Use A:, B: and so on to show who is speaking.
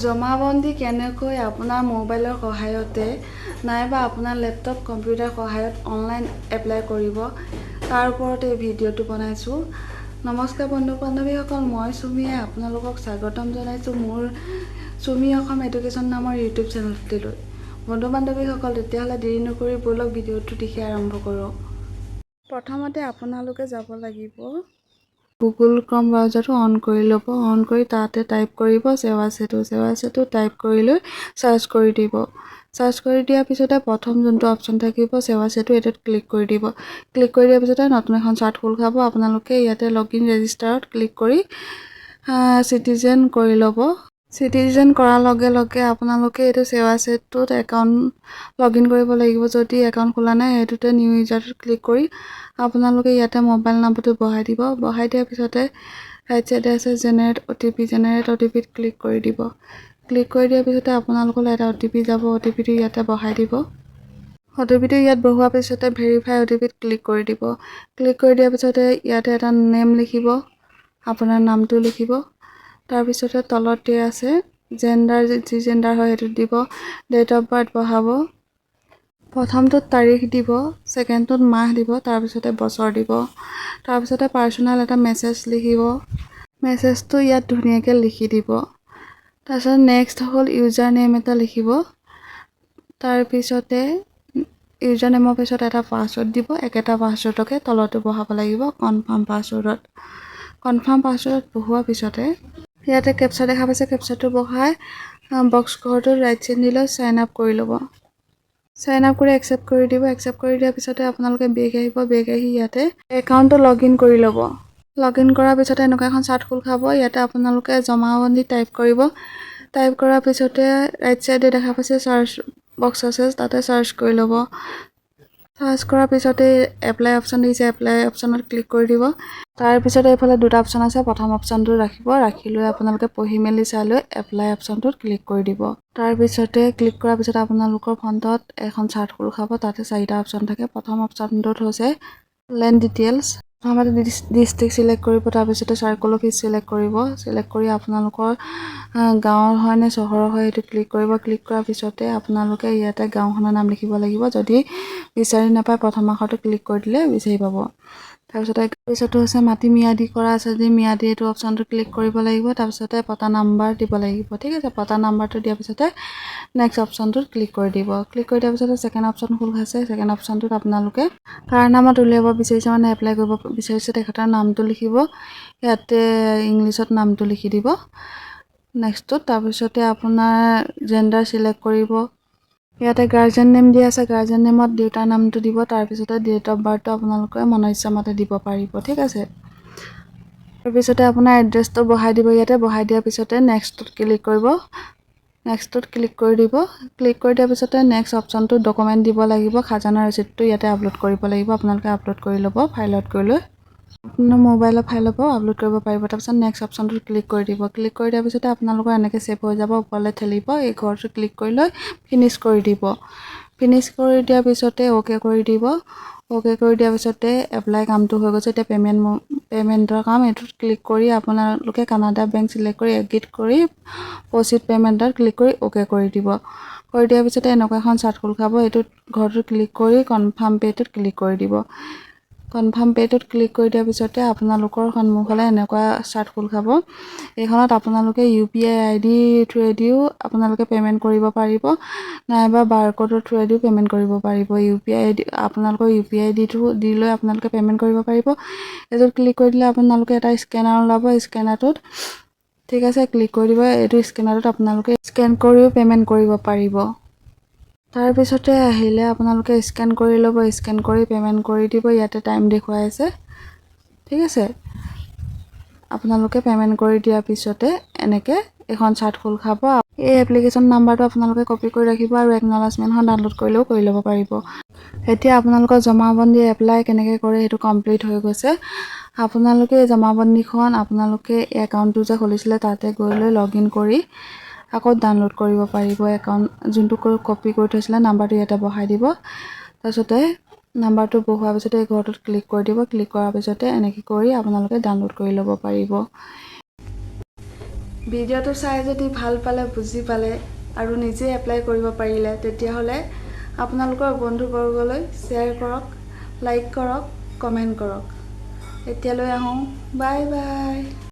A: জমাবন্দী কেনেকৈ আপোনাৰ মোবাইলৰ সহায়তে নাইবা আপোনাৰ লেপটপ কম্পিউটাৰ সহায়ত অনলাইন এপ্লাই কৰিব তাৰ ওপৰতে এই ভিডিঅ'টো বনাইছোঁ। নমস্কাৰ বন্ধু বান্ধৱীসকল, মই চুমিয়ে আপোনালোকক স্বাগতম জনাইছোঁ মোৰ চুমি অসম এডুকেশ্যন নামৰ ইউটিউব চেনেলটোলৈ। বন্ধু বান্ধৱীসকল, তেতিয়াহ'লে দেৰি নকৰি ব'লক ভিডিঅ'টো দেখি আৰম্ভ কৰোঁ। প্ৰথমতে আপোনালোকে যাব লাগিব গুগল ক্ৰম ব্ৰাউজাৰটো অন কৰি ল'ব। অন কৰি তাতে টাইপ কৰিব সেৱা সেতু টাইপ কৰি লৈ চাৰ্চ কৰি দিব। চাৰ্চ কৰি দিয়াৰ পিছতে প্ৰথম যোনটো অপশ্যন থাকিব সেৱা সেতু, এইটোত ক্লিক কৰি দিব। ক্লিক কৰি দিয়াৰ পিছতে নতুন এখন চাৰ্ট খোল খাব। আপোনালোকে ইয়াতে লগইন ৰেজিষ্টাৰত ক্লিক কৰি চিটিজেন কৰি ল'ব। চিটিজেন কৰাৰ লগে লগে আপোনালোকে এইটো সেৱা সেতুত একাউণ্ট লগইন কৰিব লাগিব। যদি একাউণ্ট খোলা নাই, এইটোতে নিউ ইউজাৰটোত ক্লিক কৰি আপোনালোকে ইয়াতে মোবাইল নম্বৰটো বহাই দিব। বহাই দিয়াৰ পিছতে ৰাইট চাইডে আছে জেনেৰেট অ'টিপিত ক্লিক কৰি দিব। ক্লিক কৰি দিয়াৰ পিছতে আপোনালোকলৈ এটা অ'টিপি যাব। অ'টিপিটো ইয়াতে বহাই দিব। অ'টিপিটো ইয়াত বহোৱাৰ পিছতে ভেৰিফাই অ'টিপিত ক্লিক কৰি দিব। ক্লিক কৰি দিয়াৰ পিছতে ইয়াতে এটা নেম লিখিব, আপোনাৰ নামটো লিখিব। তাৰপিছতে তলত দিয়া আছে জেণ্ডাৰ, যি জেণ্ডাৰ হয় সেইটো দিব। ডেট অফ বাৰ্থ বহাব। প্ৰথমটোত তাৰিখ দিব, ছেকেণ্ডটোত মাহ দিব, তাৰপিছতে বছৰ দিব। তাৰপিছতে পাৰ্চনেল এটা মেছেজ লিখিব। মেছেজটো ইয়াত ধুনীয়াকৈ লিখি দিব। তাৰপিছত নেক্সট হ'ল ইউজাৰ নেম এটা লিখিব। তাৰপিছতে ইউজাৰ নেমৰ পিছত এটা পাছৱৰ্ড দিব। একেটা পাছৱৰ্ডকে তলতো বহাব লাগিব কনফাৰ্ম পাছৱৰ্ডত। কনফাৰ্ম পাছৱৰ্ডত বহোৱাৰ পিছতে ইয়াতে কেপচা দেখা পাইছে, কেপচাটো বহাই বক্স ঘৰটোত ৰাইট চাইড দি লৈ চাইন আপ কৰি ল'ব। চাইন আপ কৰি একচেপ্ট কৰি দিব। একচেপ্ট কৰি দিয়াৰ পিছতে আপোনালোকে বেক আহিব। বেক আহি ইয়াতে একাউণ্টটো লগইন কৰি ল'ব। লগইন কৰাৰ পিছতে এনেকুৱা এখন চাৰ্ট খোল খাব। ইয়াতে আপোনালোকে জমাবন্দী টাইপ কৰিব। টাইপ কৰাৰ পিছতে ৰাইট চাইডে দেখা পাইছে চাৰ্চ বক্স আছে, তাতে চাৰ্চ কৰি ল'ব। চাৰ্চ কৰাৰ পিছতে এপ্লাই অপশ্যন দিছে, এপ্লাই অপশ্যনত ক্লিক কৰি দিব। তাৰপিছতে এইফালে দুটা অপশ্যন আছে, প্ৰথম অপশ্যনটো ৰাখিব। ৰাখি লৈ আপোনালোকে পঢ়ি মেলি চাই লৈ এপ্লাই অপশ্যনটোত ক্লিক কৰি দিব। তাৰপিছতে ক্লিক কৰাৰ পিছত আপোনালোকৰ ফ্ৰণ্টত এখন চাৰ্ট খোল খাব। তাতে চাৰিটা অপশ্যন থাকে। প্ৰথম অপশ্যনটোত হৈছে লেণ্ড ডিটেইলছ। প্ৰথমতে ডিষ্ট্ৰিক্ট চিলেক্ট কৰিব, তাৰপিছতে চাৰ্কল অফিচ চিলেক্ট কৰিব। চিলেক্ট কৰি আপোনালোকৰ গাঁৱৰ হয় নে চহৰৰ হয় সেইটো ক্লিক কৰিব। ক্লিক কৰাৰ পিছতে আপোনালোকে ইয়াতে গাঁওখনৰ নাম লিখিব লাগিব। যদি বিচাৰি নাপায় প্ৰথম আখৰটো ক্লিক কৰি দিলে বিচাৰি পাব। তাৰপিছতো হৈছে মাটি ম্যাদী কৰা আছে, যদি ম্যাদী এইটো অপশ্যনটো ক্লিক কৰিব লাগিব। তাৰপিছতে পটা নাম্বাৰ দিব লাগিব। ঠিক আছে, পটা নাম্বাৰটো দিয়াৰ পিছতে নেক্সট অপশ্যনটোত ক্লিক কৰি দিব। ক্লিক কৰি দিয়াৰ পিছতে ছেকেণ্ড অপশ্যন খোল খাইছে। ছেকেণ্ড অপশ্যনটোত আপোনালোকে কাৰ নামত উলিয়াব বিচাৰিছে, মানে এপ্লাই কৰিব বিচাৰিছে তেখেতৰ নামটো লিখিব। ইয়াতে ইংলিছত নামটো লিখি দিব নেক্সটটোত। তাৰপিছতে আপোনাৰ জেণ্ডাৰ চিলেক্ট কৰিব। ইয়াতে গাৰ্জেন নেম দিয়া আছে, গাৰ্জেন নেমত দেউতাৰ নামটো দিব। তাৰপিছতে ডেট অফ বাৰ্থটো আপোনালোকে মনৰ ইচ্ছামতে দিব পাৰিব। ঠিক আছে, তাৰপিছতে আপোনাৰ এড্ৰেছটো বহাই দিব। ইয়াতে বহাই দিয়াৰ পিছতে নেক্সটটোত ক্লিক কৰিব। নেক্সটটোত ক্লিক কৰি দিব। ক্লিক কৰি দিয়াৰ পিছতে নেক্সট অপশ্যনটো ডকুমেণ্ট দিব লাগিব। খাজানা ৰচিদটো ইয়াতে আপলোড কৰিব লাগিব। আপোনালোকে আপলোড কৰি ল'ব ফাইলত গৈ লৈ। আপোনাৰ মোবাইলৰ ফাইলৰ পৰা আপলোড কৰিব পাৰিব। তাৰপিছত নেক্সট অপশ্যনটোত ক্লিক কৰি দিব। ক্লিক কৰি দিয়াৰ পিছতে আপোনালোকৰ এনেকৈ ছেভ হৈ যাব। ওপৰলৈ ঠেলিব, এই ঘৰটো ক্লিক কৰি লৈ ফিনিছ কৰি দিব। ফিনিছ কৰি দিয়াৰ পিছতে অ'কে কৰি দিব। অ'কে কৰি দিয়াৰ পিছতে এপ্লাই কামটো হৈ গৈছে। এতিয়া পে'মেণ্টৰ কাম, এইটোত ক্লিক কৰি আপোনালোকে কানাডা বেংক চিলেক্ট কৰি এগ্ৰিড কৰি প্ৰচিড পে'মেণ্টত ক্লিক কৰি অ'কে কৰি দিব। কৰি দিয়াৰ পিছতে এনেকুৱা এখন চাৰ্ট খোল খাব। এইটোত ঘৰটোত ক্লিক কৰি কনফাৰ্ম পে'টোত ক্লিক কৰি দিব। কনফাৰ্ম পে'টোত ক্লিক কৰি দিয়াৰ পিছতে আপোনালোকৰ সন্মুখলৈ এনেকুৱা চাৰ্ট খোল খাব। এইখনত আপোনালোকে UPI ID থ্ৰুৱেদিও আপোনালোকে পে'মেণ্ট কৰিব পাৰিব, নাইবা বাৰক'ডৰ থ্ৰুৱেদিও পে'মেণ্ট কৰিব পাৰিব। আপোনালোকৰ UPI ID দি লৈ আপোনালোকে পে'মেণ্ট কৰিব পাৰিব। এইটোত ক্লিক কৰি দিলে আপোনালোকে এটা স্কেনাৰ ওলাব। স্কেনাৰটোত ঠিক আছে ক্লিক কৰি দিব। এইটো স্কেনাৰটোত আপোনালোকে স্কেন কৰিও পে'মেণ্ট কৰিব পাৰিব। তাৰপিছতে আহিলে আপোনালোকে স্কেন কৰি ল'ব। স্কেন কৰি পে'মেণ্ট কৰি দিব। ইয়াতে টাইম দেখুৱাই আছে। ঠিক আছে, আপোনালোকে পে'মেণ্ট কৰি দিয়াৰ পিছতে এনেকৈ এখন চাৰ্ট খোল খাব। এই এপ্লিকেশ্যন নাম্বাৰটো আপোনালোকে কপি কৰি ৰাখিব আৰু একনলেজমেণ্টখন ডাউনলোড কৰিলেও কৰি ল'ব পাৰিব। এতিয়া আপোনালোকৰ জমাবন্দী এপ্লাই কেনেকৈ কৰে সেইটো কমপ্লিট হৈ গৈছে। আপোনালোকে এই জমাবন্দীখন আপোনালোকে একাউণ্টটো যে খুলিছিলে তাতে গৈ লৈ লগইন কৰি আকৌ ডাউনলোড কৰিব পাৰিব। একাউণ্ট যোনটো কপি কৰি থৈছিলে নাম্বাৰটো ইয়াতে বহাই দিব। তাৰপিছতে নাম্বাৰটো বহোৱাৰ পিছতে এই ঘৰটোত ক্লিক কৰি দিব। ক্লিক কৰাৰ পিছতে এনেকৈ কৰি আপোনালোকে ডাউনলোড কৰি ল'ব পাৰিব। ভিডিঅ'টো চাই যদি ভাল পালে, বুজি পালে আৰু নিজে এপ্লাই কৰিব পাৰিলে, তেতিয়াহ'লে আপোনালোকৰ বন্ধুবৰ্গলৈ শ্বেয়াৰ কৰক, লাইক কৰক, কমেণ্ট কৰক। এতিয়ালৈ আহোঁ, বাই বাই।